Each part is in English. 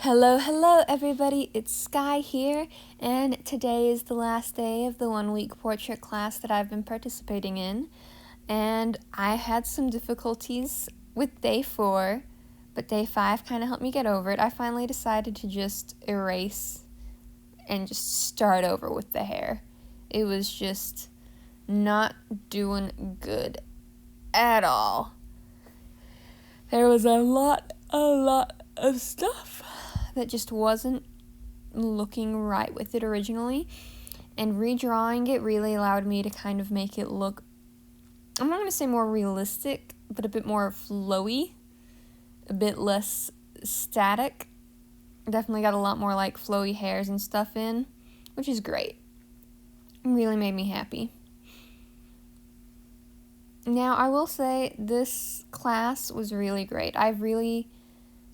Hello everybody, it's Sky here, and today is the last day of the 1-week portrait class that I've been participating in, and I had some difficulties with day 4, but day 5 kind of helped me get over it. I finally decided to just erase and just start over with the hair. It was just not doing good at all. There was a lot of stuff that just wasn't looking right with it originally, and redrawing it really allowed me to kind of make it look, I'm not going to say more realistic, but a bit more flowy, a bit less static. Definitely got a lot more like flowy hairs and stuff in, which is great. It really made me happy. Now, I will say this class was really great. I've really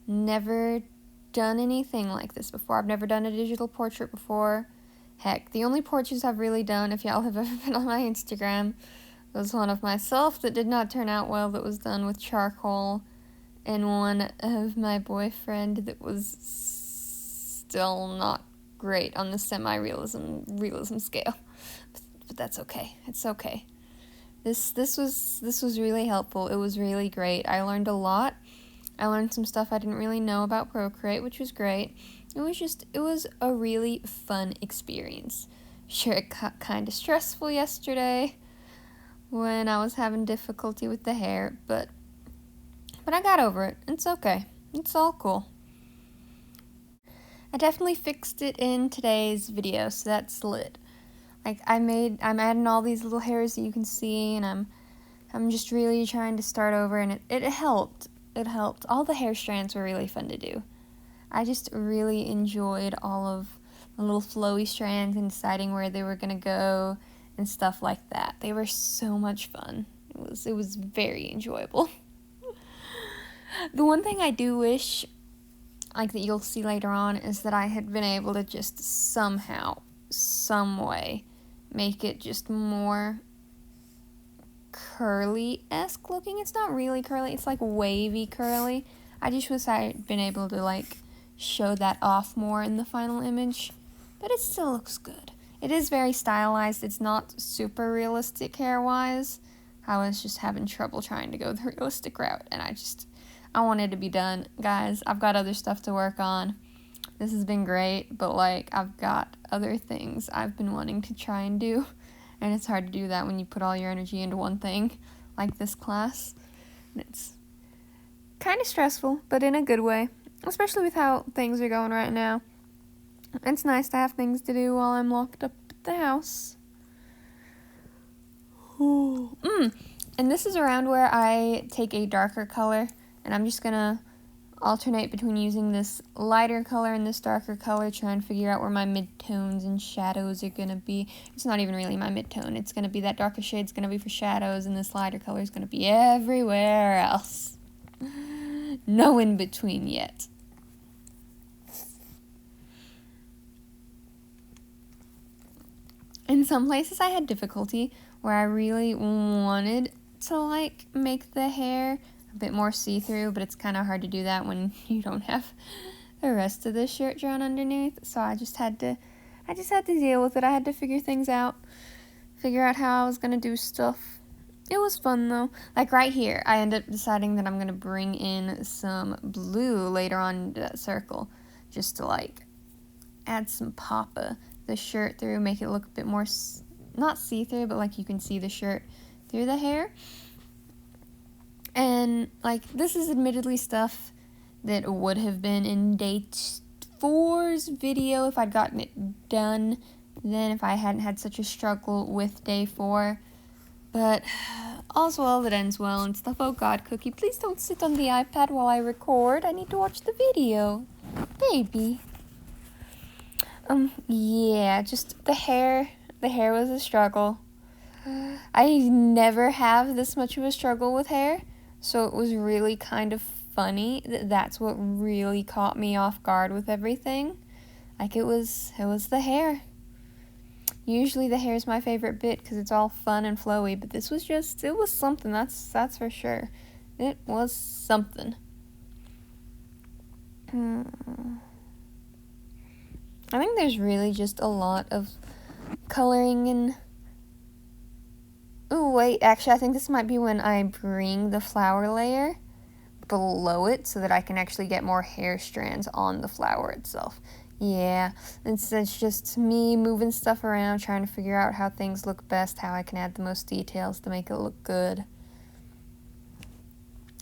never done anything like this before. I've never done a digital portrait before. Heck, the only portraits I've really done, if y'all have ever been on my Instagram, was one of myself that did not turn out well, that was done with charcoal, and one of my boyfriend that was still not great on the realism scale. But that's okay. It's okay. This was really helpful. It was really great. I learned a lot. I learned some stuff I didn't really know about Procreate, which was great. It was a really fun experience. Sure, it got kind of stressful yesterday when I was having difficulty with the hair, but I got over it. It's okay. It's all cool. I definitely fixed it in today's video, so that's lit. Like, I'm adding all these little hairs that you can see, and I'm just really trying to start over, and it helped. It helped. All the hair strands were really fun to do. I just really enjoyed all of the little flowy strands and deciding where they were going to go and stuff like that. They were so much fun. It was very enjoyable. The one thing I do wish, like, that you'll see later on, is that I had been able to just somehow, some way, make it just more curly-esque looking. It's not really curly, it's like wavy curly. I just wish I had been able to like show that off more in the final image, but it still looks good. It is very stylized. It's not super realistic hair-wise. I was just having trouble trying to go the realistic route, and I wanted to be done. Guys, I've got other stuff to work on. This has been great, but like, I've got other things I've been wanting to try and do. And it's hard to do that when you put all your energy into one thing, like this class. And it's kind of stressful, but in a good way, especially with how things are going right now. It's nice to have things to do while I'm locked up at the house. And this is around where I take a darker color, and I'm just gonna alternate between using this lighter color and this darker color, try and figure out where my midtones and shadows are gonna be. It's not even really my midtone. It's gonna be that darker shade's gonna be for shadows, and this lighter color is gonna be everywhere else. No in between yet. In some places I had difficulty where I really wanted to like make the hair a bit more see-through, but it's kind of hard to do that when you don't have the rest of the shirt drawn underneath. So I just had to deal with it. I had to figure things out, figure out how I was gonna do stuff. It was fun though. Like right here, I ended up deciding that I'm gonna bring in some blue later on into that circle, just to like add some pop of the shirt through, make it look a bit more not see-through, but like you can see the shirt through the hair. And, like, this is admittedly stuff that would have been in day 4's video if I'd gotten it done then, if I hadn't had such a struggle with day 4. But all's well that ends well and stuff. Oh God, Cookie, please don't sit on the iPad while I record. I need to watch the video. Baby. Yeah, just the hair was a struggle. I never have this much of a struggle with hair. So it was really kind of funny that's what really caught me off guard with everything. Like, it was the hair. Usually the hair is my favorite bit because it's all fun and flowy, but this was it was something, that's for sure. It was something. I think there's really just a lot of coloring and... Oh, wait, actually, I think this might be when I bring the flower layer below it so that I can actually get more hair strands on the flower itself. Yeah, it's just me moving stuff around, trying to figure out how things look best, how I can add the most details to make it look good.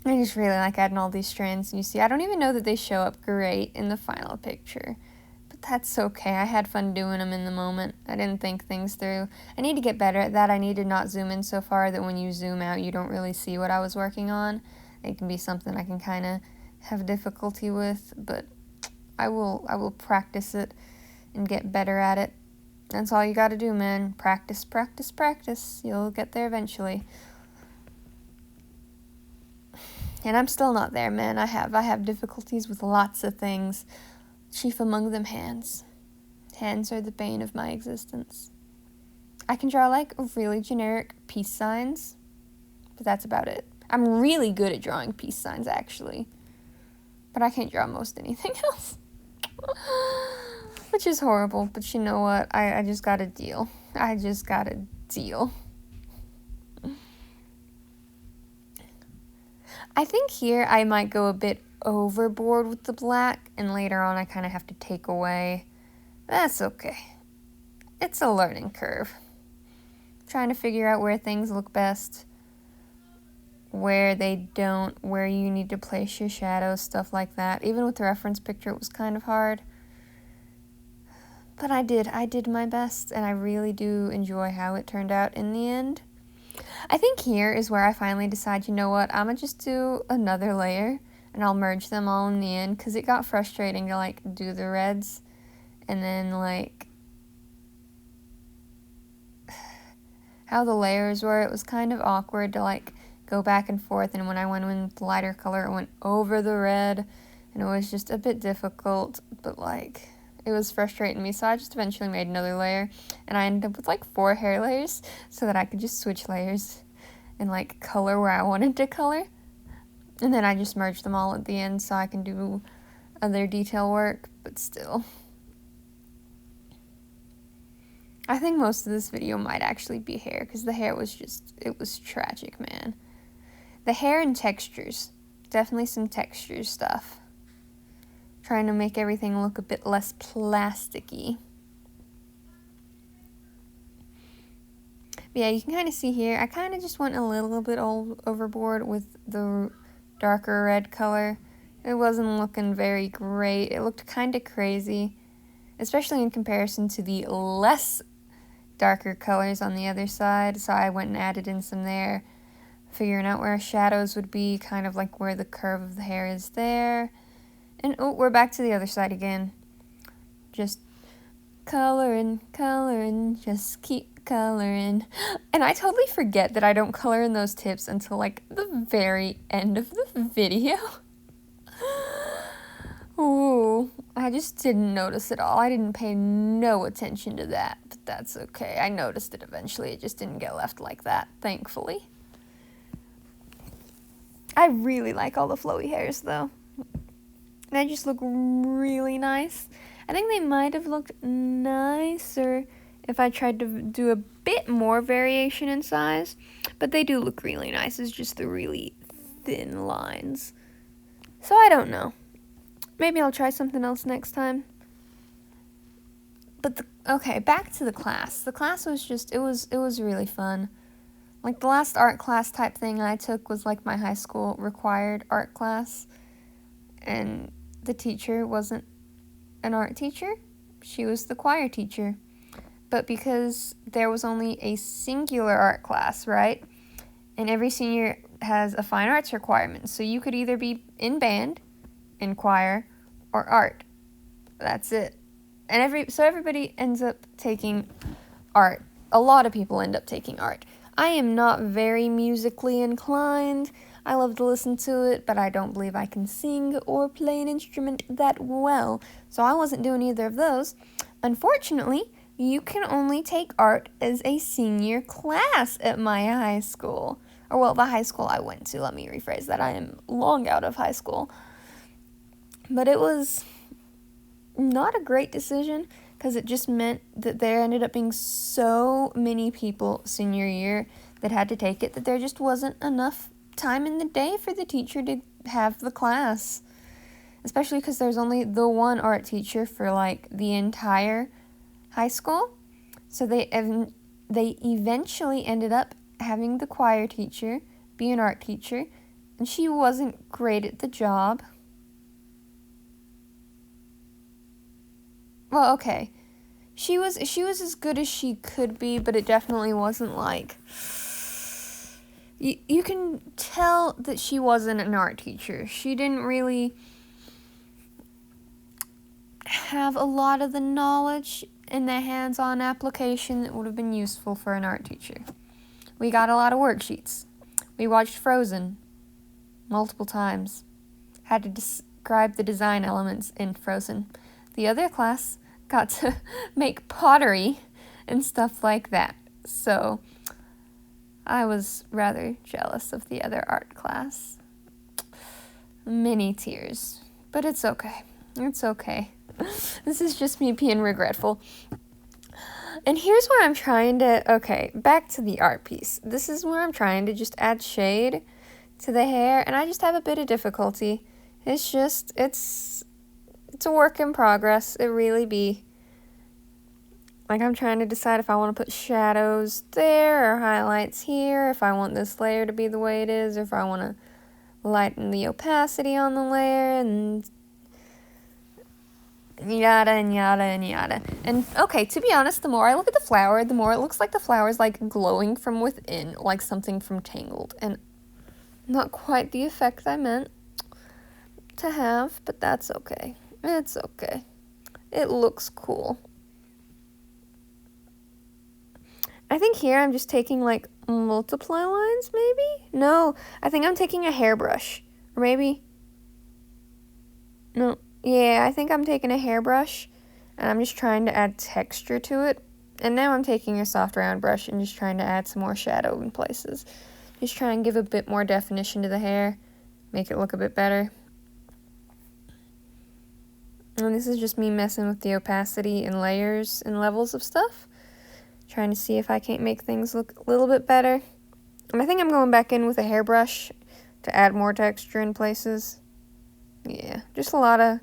I just really like adding all these strands, and you see, I don't even know that they show up great in the final picture. But that's okay, I had fun doing them in the moment. I didn't think things through. I need to get better at that. I need to not zoom in so far that when you zoom out, you don't really see what I was working on. It can be something I can kind of have difficulty with, but I will practice it and get better at it. That's all you gotta do, man. Practice, practice, practice. You'll get there eventually. And I'm still not there, man. I have difficulties with lots of things. Chief among them hands. Hands are the bane of my existence. I can draw like really generic peace signs, but that's about it. I'm really good at drawing peace signs, actually. But I can't draw most anything else. Which is horrible, but you know what? I just gotta deal. I just gotta deal. I think here I might go a bit overboard with the black, and later on I kind of have to take away. That's okay. It's a learning curve. Trying to figure out where things look best, where they don't, where you need to place your shadows, stuff like that. Even with the reference picture, it was kind of hard. But I did my best, and I really do enjoy how it turned out in the end. I think here is where I finally decide, you know what, I'm gonna just do another layer, and I'll merge them all in the end, because it got frustrating to, like, do the reds, and then, like, how the layers were, it was kind of awkward to, like, go back and forth, and when I went with lighter color, it went over the red, and it was just a bit difficult, but, like, it was frustrating me, so I just eventually made another layer, and I ended up with, like, 4 hair layers, so that I could just switch layers and, like, color where I wanted to color, and then I just merged them all at the end so I can do other detail work, but still. I think most of this video might actually be hair, because the hair was just, it was tragic, man. The hair and textures, definitely some texture stuff. Trying to make everything look a bit less plasticky. But yeah, you can kind of see here, I kind of just went a little bit overboard with the darker red color. It wasn't looking very great. It looked kind of crazy, especially in comparison to the less darker colors on the other side. So I went and added in some there, figuring out where shadows would be, kind of like where the curve of the hair is there. And oh, we're back to the other side again. Just coloring, coloring, just keep coloring. And I totally forget that I don't color in those tips until like the very end of the video. Ooh, I just didn't notice it all. I didn't pay no attention to that, but that's okay. I noticed it eventually. It just didn't get left like that, thankfully. I really like all the flowy hairs though. They just look really nice. I think they might have looked nicer if I tried to do a bit more variation in size, but they do look really nice. It's just the really thin lines. So I don't know. Maybe I'll try something else next time. But okay, back to the class. The class was just, it was really fun. Like the last art class type thing I took was like my high school required art class. And the teacher wasn't an art teacher, she was the choir teacher. But because there was only a singular art class, right? And every senior has a fine arts requirement. So you could either be in band, in choir, or art. That's it. And so everybody ends up taking art. A lot of people end up taking art. I am not very musically inclined. I love to listen to it, but I don't believe I can sing or play an instrument that well, so I wasn't doing either of those. Unfortunately, you can only take art as a senior class at my high school. Or, well, the high school I went to. Let me rephrase that. I am long out of high school. But it was not a great decision, because it just meant that there ended up being so many people senior year that had to take it that there just wasn't enough time in the day for the teacher to have the class. Especially because there's only the one art teacher for like the entire high school. So they eventually ended up having the choir teacher be an art teacher, and she wasn't great at the job. Well, okay. She was as good as she could be, but it definitely wasn't like... You can tell that she wasn't an art teacher. She didn't really have a lot of the knowledge in the hands-on application that would have been useful for an art teacher. We got a lot of worksheets. We watched Frozen multiple times. Had to describe the design elements in Frozen. The other class got to make pottery and stuff like that. So I was rather jealous of the other art class. Many tears. But it's okay. It's okay. This is just me being regretful. And here's where I'm trying to... Okay, back to the art piece. This is where I'm trying to just add shade to the hair, and I just have a bit of difficulty. It's just... It's a work in progress. It really be. Like, I'm trying to decide if I want to put shadows there or highlights here, if I want this layer to be the way it is, or if I want to lighten the opacity on the layer, and yada and yada and yada. And, okay, to be honest, the more I look at the flower, the more it looks like the flower's, like, glowing from within, like something from Tangled. And not quite the effect I meant to have, but that's okay. It's okay. It looks cool. I think here I'm just taking, like, multiply lines, maybe? No, I think I'm taking a hairbrush. Or maybe... No. Yeah, I think I'm taking a hairbrush, and I'm just trying to add texture to it. And now I'm taking a soft round brush and just trying to add some more shadow in places. Just try and give a bit more definition to the hair, make it look a bit better. And this is just me messing with the opacity and layers and levels of stuff. Trying to see if I can't make things look a little bit better. And I think I'm going back in with a hairbrush to add more texture in places. Yeah, just a lot of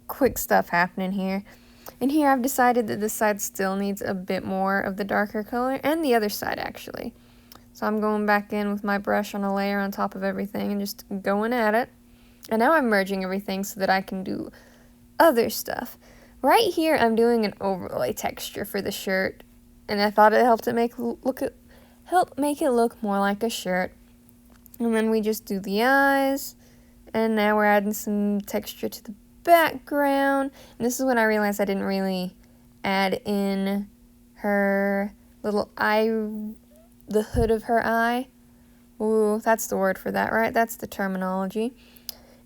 quick stuff happening here. And here I've decided that this side still needs a bit more of the darker color, and the other side actually. So I'm going back in with my brush on a layer on top of everything and just going at it. And now I'm merging everything so that I can do other stuff. Right here I'm doing an overlay texture for the shirt, and I thought it helped it help make it look more like a shirt. And then we just do the eyes, and now we're adding some texture to the background. And this is when I realized I didn't really add in her little eye, the hood of her eye. Ooh, that's the word for that, right? That's the terminology.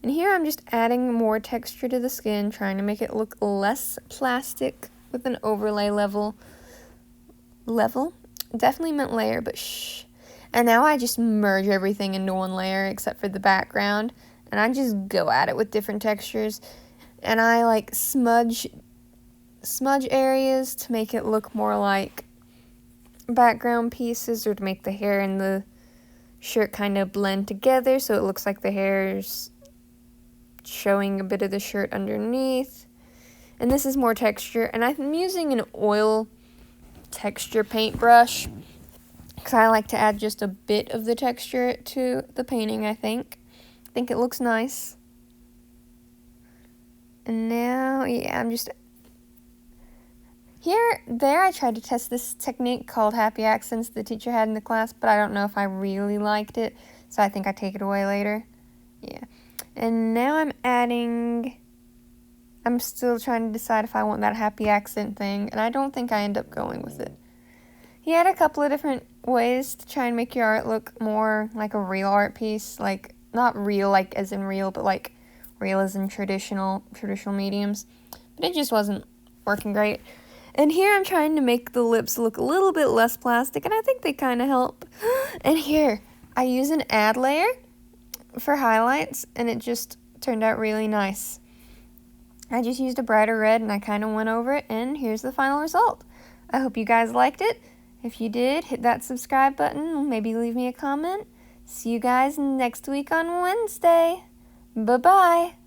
And here I'm just adding more texture to the skin, trying to make it look less plastic with an overlay level. Definitely meant layer, but shh. And now I just merge everything into one layer except for the background. And I just go at it with different textures. And I like smudge areas to make it look more like background pieces, or to make the hair and the shirt kind of blend together so it looks like the hair's showing a bit of the shirt underneath. And this is more texture, and I'm using an oil texture paintbrush because I like to add just a bit of the texture to the painting. I think it looks nice. And now, yeah, I'm just there I tried to test this technique called happy accents the teacher had in the class, but I don't know if I really liked it, so I think I take it away later. Yeah. And now I'm still trying to decide if I want that happy accent thing, and I don't think I end up going with it. He had a couple of different ways to try and make your art look more like a real art piece, like, not real like as in real, but like real as in traditional mediums, but it just wasn't working great. And here I'm trying to make the lips look a little bit less plastic, and I think they kind of help. And here, I use an ad layer for highlights, and it just turned out really nice. I just used a brighter red and I kind of went over it, and here's the final result. I hope you guys liked it. If you did, hit that subscribe button, maybe leave me a comment. See you guys next week on Wednesday. Bye-bye.